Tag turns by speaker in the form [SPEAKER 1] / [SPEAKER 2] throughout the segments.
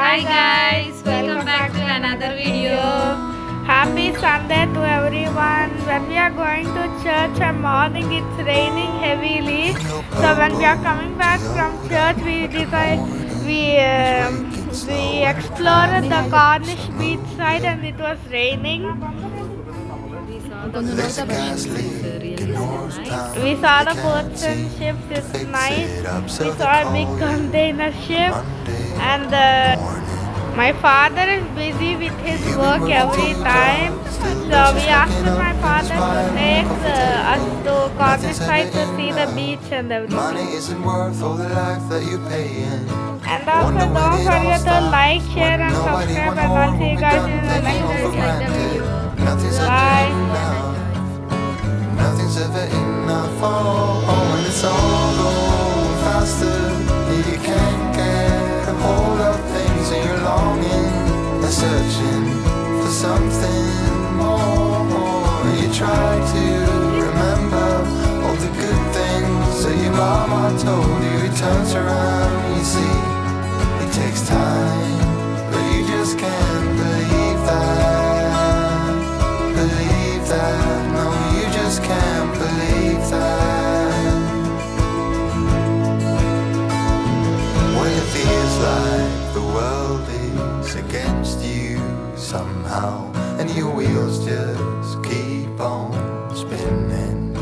[SPEAKER 1] Hi guys, welcome back to another video.
[SPEAKER 2] Happy Sunday to everyone. When we are going to church and morning it's raining heavily. So when we are coming back from church we explored the Corniche beach side and it was raining.
[SPEAKER 1] We saw the boats. It's really nice.
[SPEAKER 2] We saw the boats and ships, it's nice. We saw a big container ship and my father is busy with his work every time. So we asked my father to take us to Corniche side to see the beach and everything.
[SPEAKER 3] Money isn't worth all the life that you're paying.
[SPEAKER 2] And also don't forget to like, share and subscribe and I'll see you guys in the next video. Bye.
[SPEAKER 3] Nothing's ever enough. Oh, and it's all going faster. You can't get a hold of things and you're longing and searching for something more. You try to remember all the good things that your mama told you. It turns around, you see, it takes time, but you just can't believe that. Believe that, no, you just can't believe that. Well, it feels like the world is against you somehow, and your wheels just keep on spinning.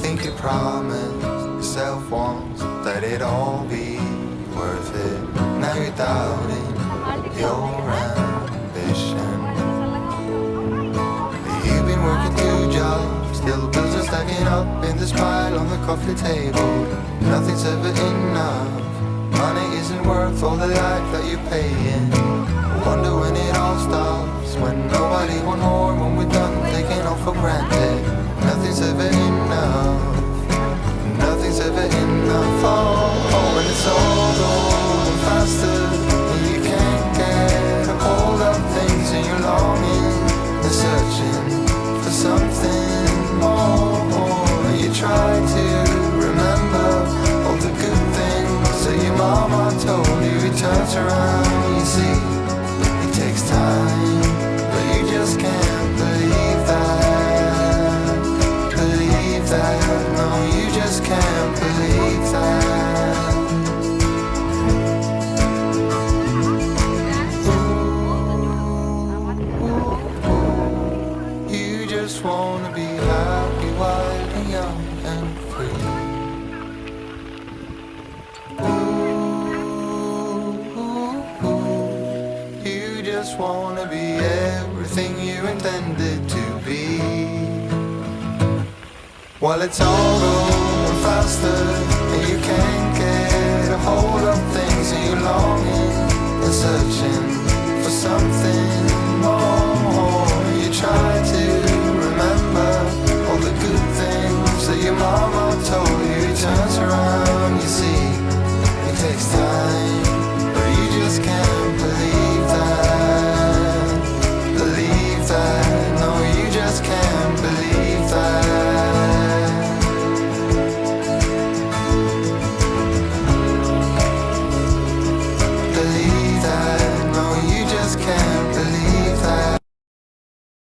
[SPEAKER 3] Think you promised yourself once that it'd all be worth it. Now you're doubting your ambition. You've been working 2 jobs, still bills are stacking up in this pile on the coffee table. Nothing's ever enough. Money isn't worth all the life that you're paying. Wonder when it all stops, when nobody want more, when we're done taking all for granted. Nothing's ever enough. Nothing's ever enough. Oh, and it's all going faster, and you can't get a hold of things, and you're longing and searching for something more. You try to remember all the good things that your mama told you. It turns around, you see, it takes time, but you just can't believe that. Believe that, no, you just can't believe that. You just wanna be happy, wild and young and free. You just wanna be everything you intended to be. Well, it's all going faster, and you can't get a hold of things, and you're longing and searching for something